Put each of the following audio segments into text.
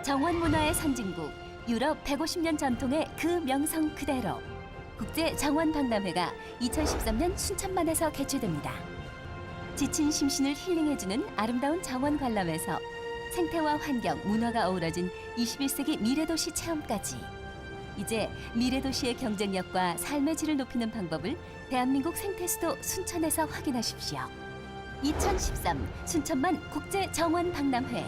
정원 문화의 선진국, 유럽 150년 전통의 그 명성 그대로 국제 정원 박람회가 2013년 순천만에서 개최됩니다. 지친 심신을 힐링해주는 아름다운 정원 관람에서 생태와 환경, 문화가 어우러진 21세기 미래도시 체험까지 이제 미래도시의 경쟁력과 삶의 질을 높이는 방법을 대한민국 생태수도 순천에서 확인하십시오. 2013 순천만 국제 정원 박람회.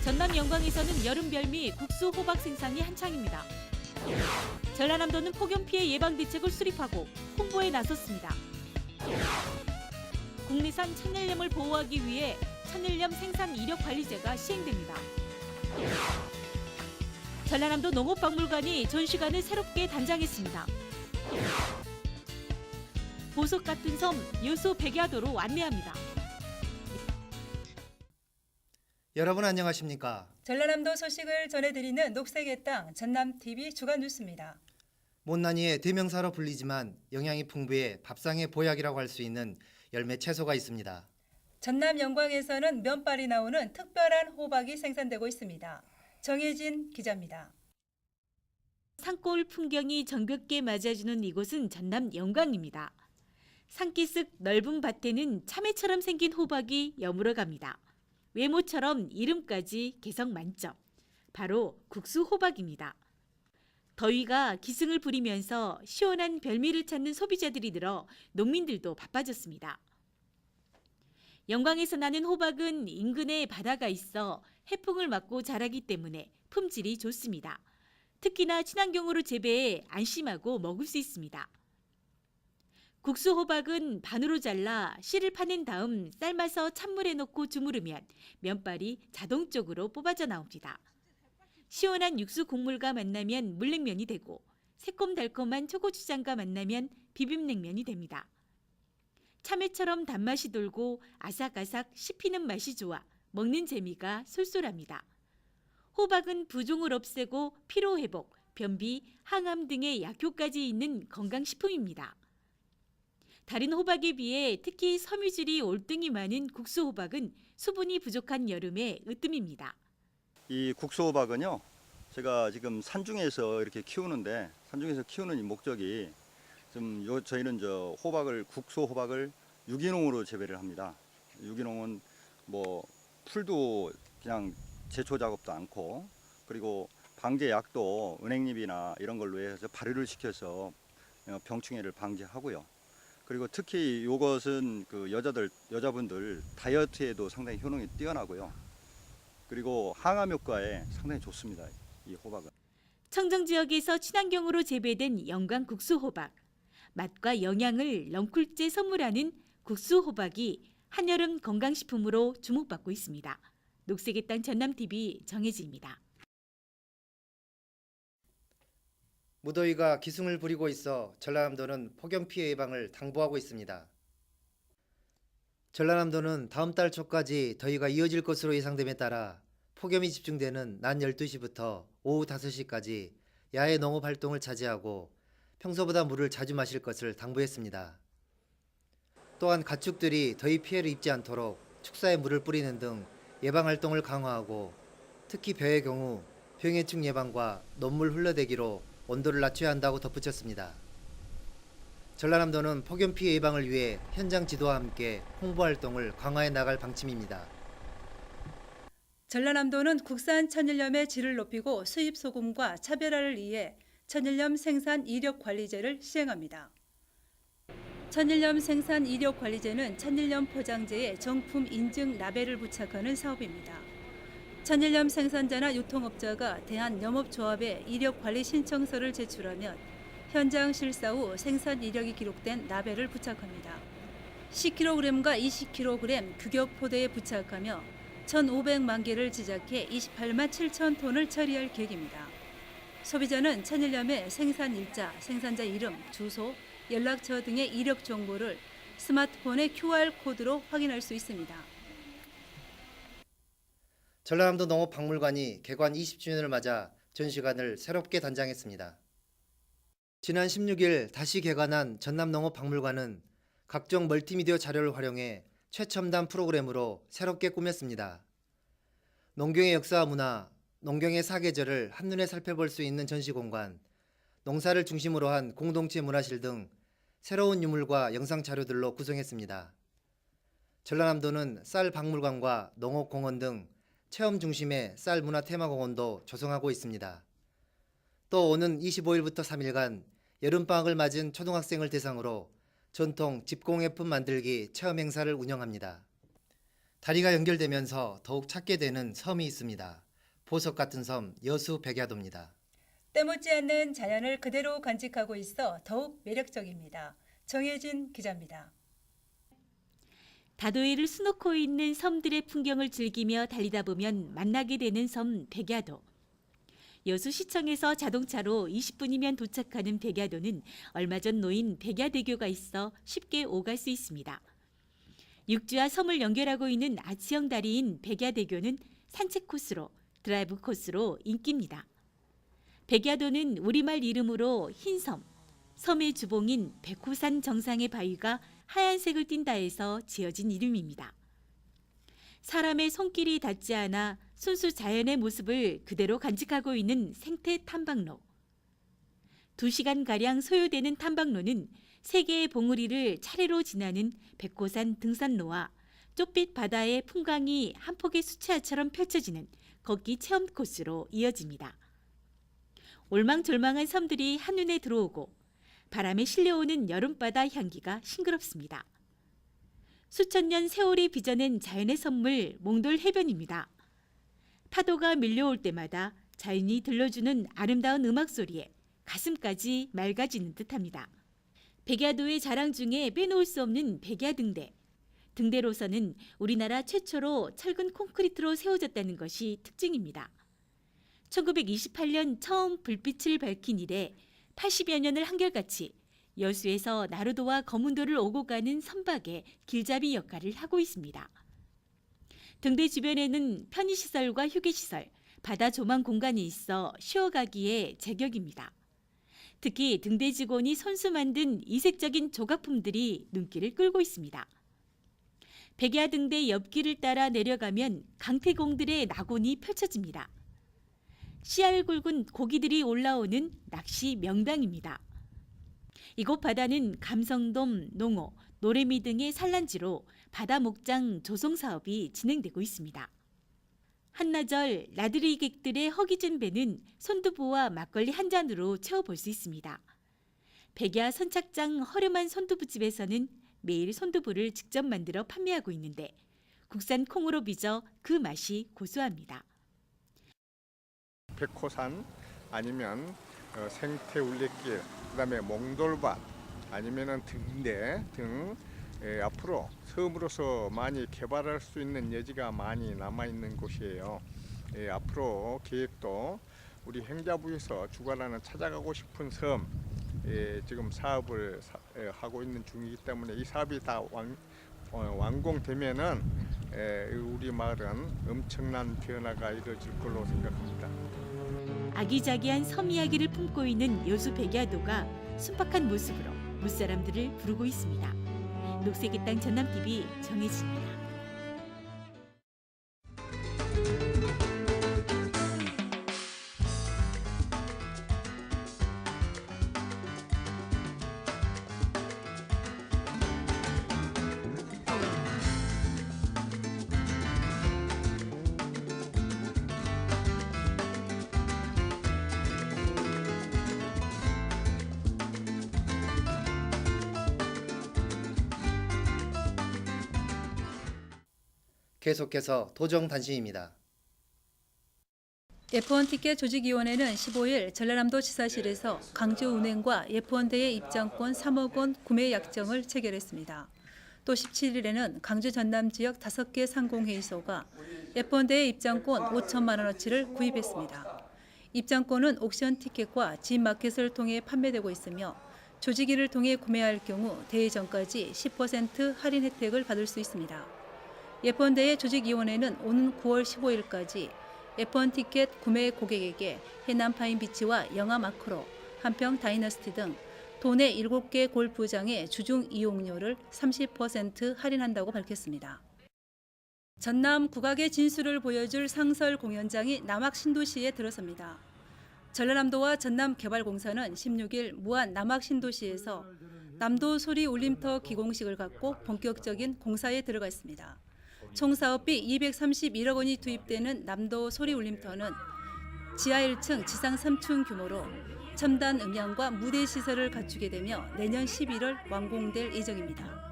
전남 영광에서는 여름 별미 국수 호박 생산이 한창입니다. 전라남도는 폭염 피해 예방 대책을 수립하고 홍보에 나섰습니다. 국내산 천일염을 보호하기 위해 천일염 생산 이력 관리제가 시행됩니다. 전라남도 농업박물관이 전시관을 새롭게 단장했습니다. 보석 같은 섬 여수 백야도로 안내합니다. 여러분 안녕하십니까? 전라남도 소식을 전해드리는 녹색의 땅 전남TV 주간 뉴스입니다. 못난이의 대명사로 불리지만 영양이 풍부해 밥상의 보약이라고 할 수 있는 열매 채소가 있습니다. 전남 영광에서는 면발이 나오는 특별한 호박이 생산되고 있습니다. 정혜진 기자입니다. 산골 풍경이 정겹게 맞아주는 이곳은 전남 영광입니다. 산기슭 넓은 밭에는 참외처럼 생긴 호박이 여물어 갑니다. 외모처럼 이름까지 개성 만점. 바로 국수 호박입니다. 더위가 기승을 부리면서 시원한 별미를 찾는 소비자들이 늘어 농민들도 바빠졌습니다. 영광에서 나는 호박은 인근에 바다가 있어 해풍을 맞고 자라기 때문에 품질이 좋습니다. 특히나 친환경으로 재배해 안심하고 먹을 수 있습니다. 국수 호박은 반으로 잘라 씨를 파낸 다음 삶아서 찬물에 넣고 주무르면 면발이 자동적으로 뽑아져 나옵니다. 시원한 육수 국물과 만나면 물냉면이 되고 새콤달콤한 초고추장과 만나면 비빔냉면이 됩니다. 참외처럼 단맛이 돌고 아삭아삭 씹히는 맛이 좋아 먹는 재미가 쏠쏠합니다. 호박은 부종을 없애고 피로회복, 변비, 항암 등의 약효까지 있는 건강식품입니다. 다른 호박에 비해 특히 섬유질이 올등이 많은 국수 호박은 수분이 부족한 여름에 으뜸입니다. 이 국수 호박은요, 제가 지금 산중에서 이렇게 키우는데 산중에서 키우는 이 목적이 저희는 국수 호박을 유기농으로 재배를 합니다. 유기농은 뭐 풀도 그냥 제초 작업도 않고 그리고 방제약도 은행잎이나 이런 걸로 해서 발효를 시켜서 병충해를 방지하고요. 그리고 특히 이것은 여자분들 다이어트에도 상당히 효능이 뛰어나고요. 그리고 항암 효과에 상당히 좋습니다. 이 호박은. 청정 지역에서 친환경으로 재배된 영광 국수 호박. 맛과 영양을 넝쿨째 선물하는 국수 호박이 한여름 건강식품으로 주목받고 있습니다. 녹색의 땅 전남TV 정혜지입니다. 무더위가 기승을 부리고 있어 전라남도는 폭염 피해 예방을 당부하고 있습니다. 전라남도는 다음 달 초까지 더위가 이어질 것으로 예상됨에 따라 폭염이 집중되는 낮 12시부터 오후 5시까지 야외 농업 활동을 자제하고 평소보다 물을 자주 마실 것을 당부했습니다. 또한 가축들이 더위 피해를 입지 않도록 축사에 물을 뿌리는 등 예방 활동을 강화하고 특히 벼의 경우 병해충 예방과 논물 흘러대기로 온도를 낮춰야 한다고 덧붙였습니다. 전라남도는 폭염 피해 예방을 위해 현장 지도와 함께 홍보 활동을 강화해 나갈 방침입니다. 전라남도는 국산 천일염의 질을 높이고 수입 소금과 차별화를 위해 천일염 생산 이력 관리제를 시행합니다. 천일염 생산 이력 관리제는 천일염 포장재에 정품 인증 라벨을 부착하는 사업입니다. 천일염 생산자나 유통업자가 대한염업조합에 이력관리 신청서를 제출하면 현장 실사 후 생산 이력이 기록된 라벨을 부착합니다. 10kg과 20kg 규격 포대에 부착하며 1,500만 개를 제작해 28만 7천 톤을 처리할 계획입니다. 소비자는 천일염의 생산 일자, 생산자 이름, 주소, 연락처 등의 이력 정보를 스마트폰의 QR코드로 확인할 수 있습니다. 전라남도 농업박물관이 개관 20주년을 맞아 전시관을 새롭게 단장했습니다. 지난 16일 다시 개관한 전남농업박물관은 각종 멀티미디어 자료를 활용해 최첨단 프로그램으로 새롭게 꾸몄습니다. 농경의 역사와 문화, 농경의 사계절을 한눈에 살펴볼 수 있는 전시공간, 농사를 중심으로 한 공동체 문화실 등 새로운 유물과 영상 자료들로 구성했습니다. 전라남도는 쌀 박물관과 농업공원 등 체험 중심의 쌀 문화 테마공원도 조성하고 있습니다. 또 오는 25일부터 3일간 여름방학을 맞은 초등학생을 대상으로 전통 집공예품 만들기 체험 행사를 운영합니다. 다리가 연결되면서 더욱 찾게 되는 섬이 있습니다. 보석 같은 섬 여수 백야도입니다. 때묻지 않는 자연을 그대로 간직하고 있어 더욱 매력적입니다. 정혜진 기자입니다. 다도해를 수놓고 있는 섬들의 풍경을 즐기며 달리다 보면 만나게 되는 섬 백야도. 여수시청에서 자동차로 20분이면 도착하는 백야도는 얼마 전 놓인 백야대교가 있어 쉽게 오갈 수 있습니다. 육지와 섬을 연결하고 있는 아치형 다리인 백야대교는 산책 코스로, 드라이브 코스로 인기입니다. 백야도는 우리말 이름으로 흰섬, 섬의 주봉인 백호산 정상의 바위가 하얀색을 띈다 해서 지어진 이름입니다. 사람의 손길이 닿지 않아 순수 자연의 모습을 그대로 간직하고 있는 생태 탐방로. 2시간가량 소요되는 탐방로는 3개의 봉우리를 차례로 지나는 백호산 등산로와 좁빛 바다의 풍광이 한 폭의 수채화처럼 펼쳐지는 걷기 체험 코스로 이어집니다. 올망졸망한 섬들이 한눈에 들어오고 바람에 실려오는 여름바다 향기가 싱그럽습니다. 수천 년 세월이 빚어낸 자연의 선물 몽돌 해변입니다. 파도가 밀려올 때마다 자연이 들려주는 아름다운 음악 소리에 가슴까지 맑아지는 듯합니다. 백야도의 자랑 중에 빼놓을 수 없는 백야등대. 등대로서는 우리나라 최초로 철근 콘크리트로 세워졌다는 것이 특징입니다. 1928년 처음 불빛을 밝힌 이래 80여 년을 한결같이 여수에서 나루도와 거문도를 오고 가는 선박의 길잡이 역할을 하고 있습니다. 등대 주변에는 편의시설과 휴게시설, 바다 조망 공간이 있어 쉬어가기에 제격입니다. 특히 등대 직원이 손수 만든 이색적인 조각품들이 눈길을 끌고 있습니다. 백야등대 옆길을 따라 내려가면 강태공들의 낙원이 펼쳐집니다. 씨알 굵은 고기들이 올라오는 낚시 명당입니다. 이곳 바다는 감성돔, 농어, 노래미 등의 산란지로 바다 목장 조성 사업이 진행되고 있습니다. 한나절 나들이객들의 허기진 배는 손두부와 막걸리 한 잔으로 채워볼 수 있습니다. 백야 선착장 허름한 손두부집에서는 매일 손두부를 직접 만들어 판매하고 있는데 국산 콩으로 빚어 그 맛이 고소합니다. 백호산 아니면 생태 울레길, 그다음에 몽돌밭 아니면은 등대 등 앞으로 섬으로서 많이 개발할 수 있는 여지가 많이 남아 있는 곳이에요. 앞으로 계획도 우리 행자부에서 주관하는 찾아가고 싶은 섬 지금 사업을 하고 있는 중이기 때문에 이 사업이 다 완공되면은 우리 마을은 엄청난 변화가 이루어질 걸로 생각합니다. 아기자기한 섬 이야기를 품고 있는 여수 백야도가 순박한 모습으로 무사람들을 부르고 있습니다. 녹색의 땅 전남TV 정혜진입니다. 계속해서 도정 단신입니다. F1 티켓 조직위원회는 15일 전라남도 지사실에서 강주운행과 F1대회 입장권 3억 원 구매 약정을 체결했습니다. 또 17일에는 강주 전남 지역 5개 상공회의소가 F1대회 입장권 5천만 원어치를 구입했습니다. 입장권은 옥션 티켓과 G마켓을 통해 판매되고 있으며 조직위를 통해 구매할 경우 대회 전까지 10% 할인 혜택을 받을 수 있습니다. F1대회 조직위원회는 오는 9월 15일까지 F1 티켓 구매 고객에게 해남 파인 비치와 영화 마크로, 한평 다이너스티 등 도내 7개 골프장의 주중 이용료를 30% 할인한다고 밝혔습니다. 전남 국악의 진수를 보여줄 상설 공연장이 남악 신도시에 들어섭니다. 전라남도와 전남개발공사는 16일 무안 남악 신도시에서 남도 소리 울림터 기공식을 갖고 본격적인 공사에 들어가 있습니다. 총 사업비 231억 원이 투입되는 남도 소리 울림터는 지하 1층, 지상 3층 규모로 첨단 음향과 무대 시설을 갖추게 되며 내년 11월 완공될 예정입니다.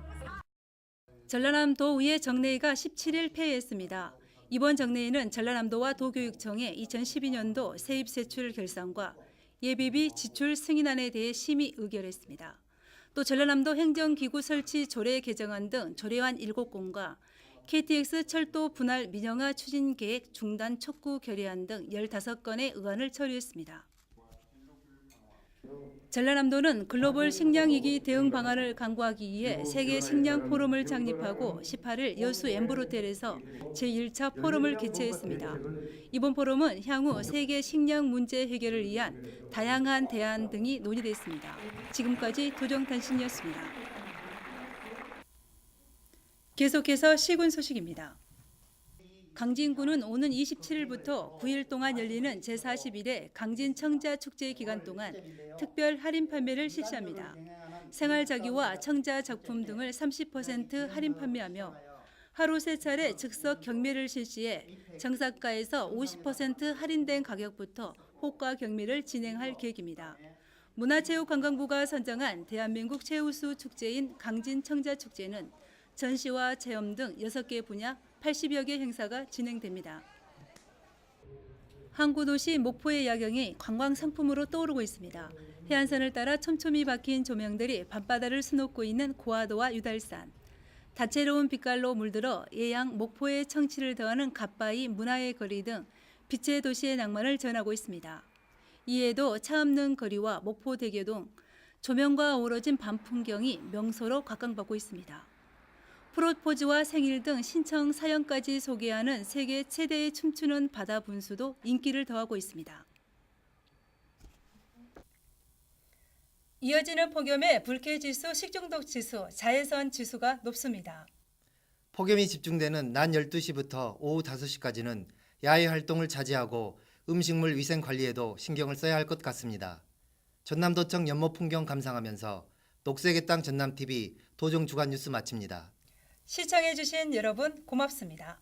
전라남도의회 정례회가 17일 폐회했습니다. 이번 정례회는 전라남도와 도교육청의 2012년도 세입세출 결산과 예비비 지출 승인안에 대해 심의 의결했습니다. 또 전라남도 행정기구 설치 조례 개정안 등 조례안 7건과 KTX 철도 분할 민영화 추진 계획 중단 촉구 결의안 등 15건의 의안을 처리했습니다. 전라남도는 글로벌 식량위기 대응 방안을 강구하기 위해 세계 식량 포럼을 창립하고 18일 여수 엠브로텔에서 제1차 포럼을 개최했습니다. 이번 포럼은 향후 세계 식량 문제 해결을 위한 다양한 대안 등이 논의됐습니다. 지금까지 도정단신이었습니다. 계속해서 시군 소식입니다. 강진군은 오는 27일부터 9일 동안 열리는 제41회 강진 청자 축제 기간 동안 특별 할인 판매를 실시합니다. 생활자기와 청자 작품 등을 30% 할인 판매하며 하루 3차례 즉석 경매를 실시해 정사가에서 50% 할인된 가격부터 호가 경매를 진행할 계획입니다. 문화체육관광부가 선정한 대한민국 최우수 축제인 강진 청자 축제는 전시와 체험 등 6개 분야 80여 개 행사가 진행됩니다. 항구도시 목포의 야경이 관광 상품으로 떠오르고 있습니다. 해안선을 따라 촘촘히 박힌 조명들이 밤바다를 수놓고 있는 고화도와 유달산, 다채로운 빛깔로 물들어 예양 목포의 청치를 더하는 갓바위 문화의 거리 등 빛의 도시의 낭만을 전하고 있습니다. 이에도 차 없는 거리와 목포대교 등 조명과 어우러진 밤 풍경이 명소로 각광받고 있습니다. 프로포즈와 생일 등 신청 사연까지 소개하는 세계 최대의 춤추는 바다 분수도 인기를 더하고 있습니다. 이어지는 폭염에 불쾌지수, 식중독 지수, 자외선 지수가 높습니다. 폭염이 집중되는 낮 12시부터 오후 5시까지는 야외 활동을 자제하고 음식물 위생 관리에도 신경을 써야 할 것 같습니다. 전남도청 연못 풍경 감상하면서 녹색의 땅 전남TV 도정 주간 뉴스 마칩니다. 시청해주신 여러분 고맙습니다.